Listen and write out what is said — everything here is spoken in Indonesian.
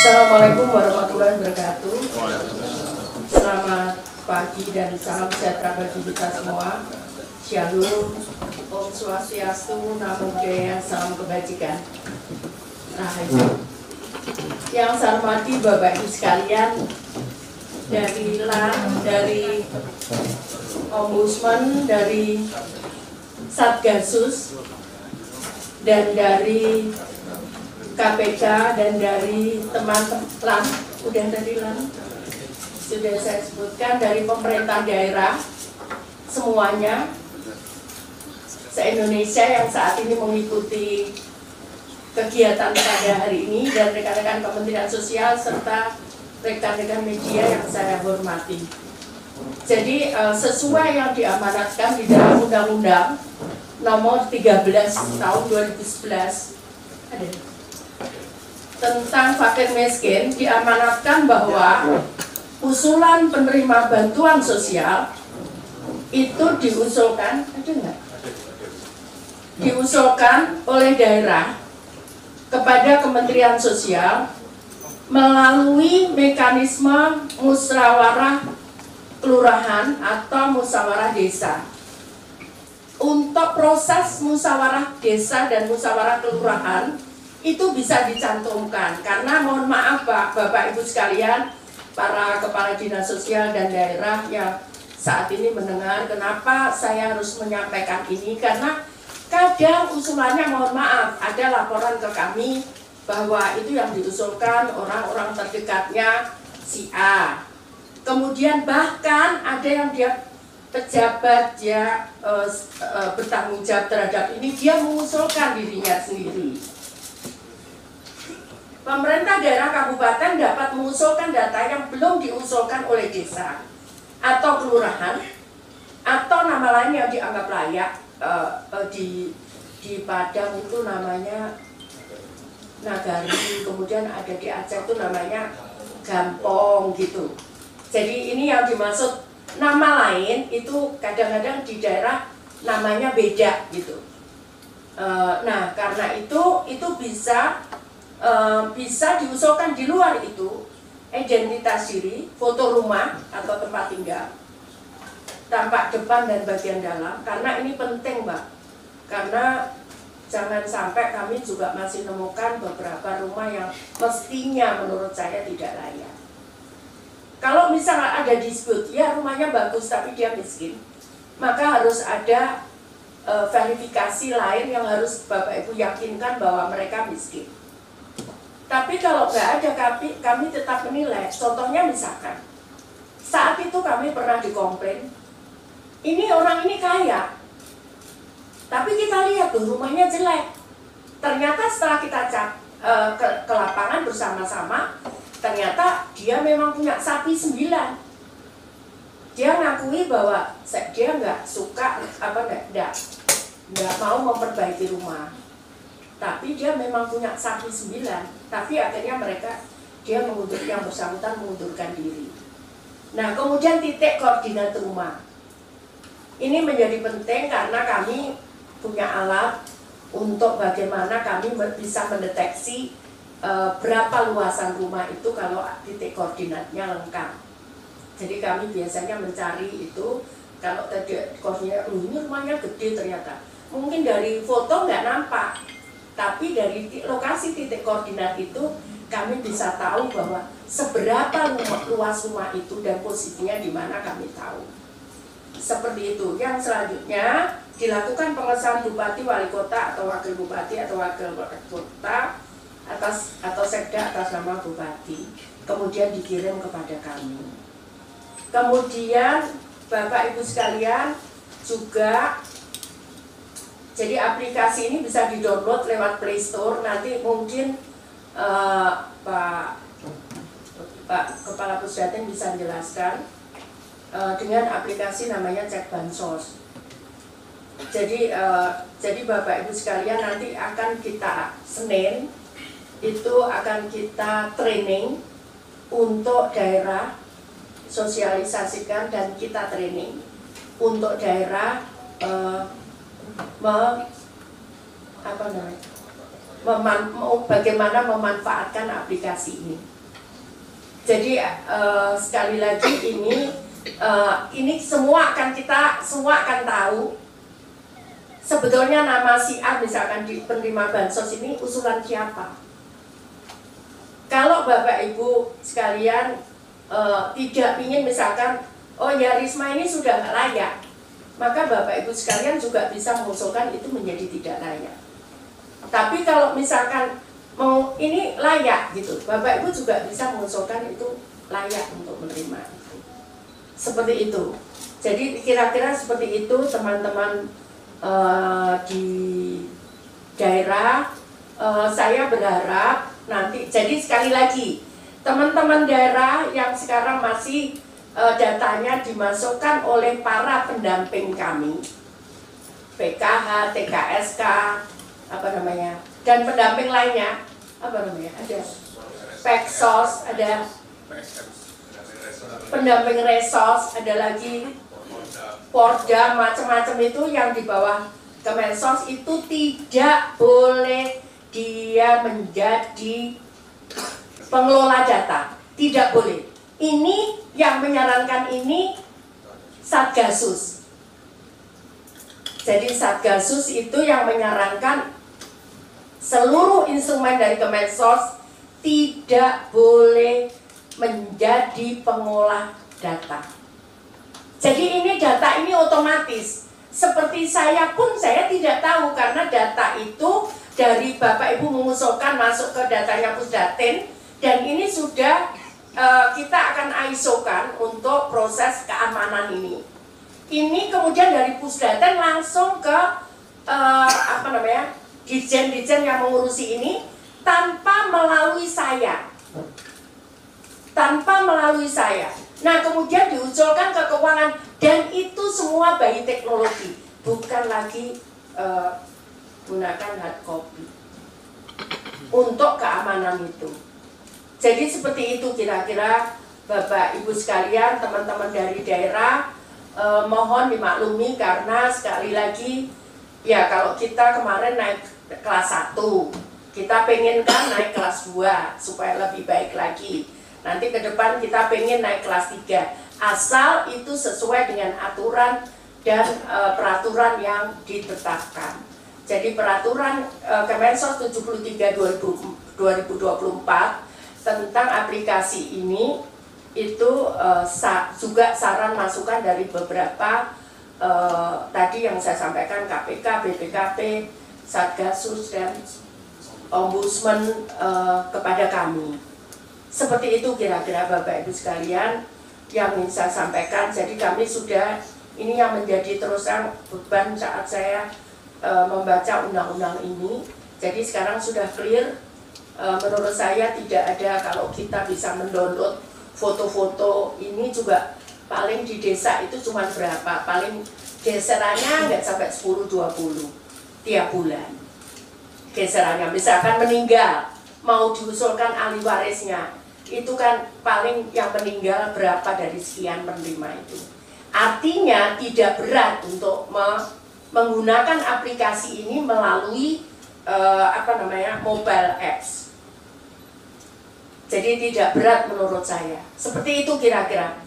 Assalamualaikum warahmatullahi wabarakatuh. Selamat pagi dan salam sejahtera bagi kita semua. Shalom, Om Swastiastu, Namo Buddhaya, salam kebajikan. Yang saya hormati Bapak Ibu sekalian, dari LAN, dari Ombudsman, dari Satgasus, dan dari KPK, dan dari teman-teman udah dari LAN, sudah saya sebutkan, dari pemerintah daerah semuanya se-Indonesia yang saat ini mengikuti kegiatan pada hari ini, dan rekan-rekan Kementerian Sosial serta rekan-rekan media yang saya hormati. Jadi sesuai yang diamanatkan di dalam Undang-Undang Nomor 13 Tahun 2011 tentang fakir miskin, diamanatkan bahwa usulan penerima bantuan sosial itu diusulkan, diusulkan oleh daerah kepada Kementerian Sosial melalui mekanisme musyawarah kelurahan atau musyawarah desa. Untuk proses musyawarah desa dan musyawarah kelurahan itu bisa dicantumkan, karena mohon maaf Bapak Ibu sekalian, para kepala dinas sosial dan daerah yang saat ini mendengar, kenapa saya harus menyampaikan ini, karena kadang usulannya, mohon maaf, ada laporan ke kami bahwa itu yang diusulkan orang-orang terdekatnya si A. Kemudian bahkan ada yang dia pejabat, dia bertanggung jawab terhadap ini, dia mengusulkan dirinya sendiri. Pemerintah daerah kabupaten dapat mengusulkan data yang belum diusulkan oleh desa atau kelurahan, atau nama lain yang dianggap layak. Di Padang itu namanya Nagari, kemudian ada di Aceh itu namanya Gampong gitu. Jadi ini yang dimaksud nama lain itu kadang-kadang di daerah namanya beda gitu. Nah karena itu bisa diusulkan di luar itu, identitas diri, foto rumah atau tempat tinggal, tampak depan dan bagian dalam, karena ini penting Mbak, karena jangan sampai kami juga masih menemukan beberapa rumah yang mestinya menurut saya tidak layak. Kalau misalnya ada dispute, ya rumahnya bagus tapi dia miskin, maka harus ada verifikasi lain yang harus Bapak Ibu yakinkan bahwa mereka miskin. Tapi kalau nggak ada, kami tetap menilai. Contohnya misalkan, saat itu kami pernah dikomplain, ini orang ini kaya, tapi kita lihat tuh rumahnya jelek. Ternyata setelah kita cek ke lapangan bersama-sama, ternyata dia memang punya sapi 9. Dia ngakui bahwa dia nggak suka, nggak mau memperbaiki rumah, tapi dia memang punya sapi 9. Tapi akhirnya dia yang bersangkutan mengundurkan diri. Nah kemudian titik koordinat rumah ini menjadi penting, karena kami punya alat untuk bagaimana kami bisa mendeteksi berapa luasan rumah itu kalau titik koordinatnya lengkap. Jadi kami biasanya mencari itu, kalau tadi koordinat, ini rumahnya gede ternyata, mungkin dari foto nggak nampak, tapi dari lokasi titik koordinat itu kami bisa tahu bahwa seberapa luas rumah itu dan posisinya di mana kami tahu. Seperti itu. Yang selanjutnya dilakukan pengesahan bupati, wali kota atau wakil bupati atau wakil wali kota atau sekda atas nama bupati, kemudian dikirim kepada kami. Kemudian Bapak Ibu sekalian juga, jadi aplikasi ini bisa di-download lewat Play Store. Nanti mungkin Pak Kepala Pusdatin bisa menjelaskan dengan aplikasi namanya Cek Bansos. Jadi Bapak Ibu sekalian, nanti akan kita Senin itu akan kita training untuk daerah, sosialisasikan dan kita training untuk daerah bagaimana memanfaatkan aplikasi ini. Jadi sekali lagi ini semua akan tahu sebetulnya nama si A misalkan di penerima bansos ini usulan siapa. Kalau Bapak Ibu sekalian tidak ingin misalkan, oh ya Risma ini sudah nggak layak, maka Bapak Ibu sekalian juga bisa mengusulkan itu menjadi tidak layak. Tapi kalau misalkan mau ini layak gitu, Bapak Ibu juga bisa mengusulkan itu layak untuk menerima itu. Seperti itu. Jadi kira-kira seperti itu teman-teman di daerah. Saya berharap nanti, jadi sekali lagi teman-teman daerah yang sekarang masih datanya dimasukkan oleh para pendamping kami, PKH, TKSK, dan pendamping lainnya, ada Peksos, ada pendamping Resos, ada lagi Porda, macam-macam itu yang di bawah Kemensos itu tidak boleh dia menjadi pengelola data, tidak boleh. Ini yang menyarankan ini Satgasus. Jadi Satgasus itu yang menyarankan seluruh instrumen dari Kemensos tidak boleh menjadi pengolah data. Jadi ini data ini otomatis. Seperti saya pun saya tidak tahu karena data itu dari Bapak Ibu mengusulkan masuk ke datanya Pusdatin dan ini sudah kita akan ISO-kan untuk proses keamanan ini. Ini kemudian dari Pusdatin langsung ke Ditjen-ditjen yang mengurusi ini tanpa melalui saya. Nah kemudian diusulkan ke keuangan dan itu semua by teknologi, bukan lagi gunakan hard copy untuk keamanan itu. Jadi seperti itu kira-kira Bapak Ibu sekalian, teman-teman dari daerah, mohon dimaklumi karena sekali lagi ya kalau kita kemarin naik kelas 1, kita pengen kan naik kelas 2 supaya lebih baik lagi. Nanti ke depan kita pengen naik kelas 3, asal itu sesuai dengan aturan dan peraturan yang ditetapkan. Jadi peraturan Kemensos 73 2024 tentang aplikasi ini itu juga saran masukan dari beberapa tadi yang saya sampaikan, KPK, BPKP, Satgasus dan Ombudsman kepada kami. Seperti itu kira-kira Bapak Ibu sekalian yang ingin saya sampaikan. Jadi kami sudah, ini yang menjadi terusan beban saat saya membaca undang-undang ini. Jadi sekarang sudah clear. Menurut saya tidak ada, kalau kita bisa mendownload foto-foto ini juga paling di desa itu cuma berapa, paling geserannya nggak sampai 10-20 tiap bulan geserannya. Misalkan meninggal mau diusulkan ahli warisnya, itu kan paling yang meninggal berapa dari sekian penerima itu. Artinya tidak berat untuk menggunakan aplikasi ini melalui mobile apps. Jadi tidak berat menurut saya. Seperti itu kira-kira.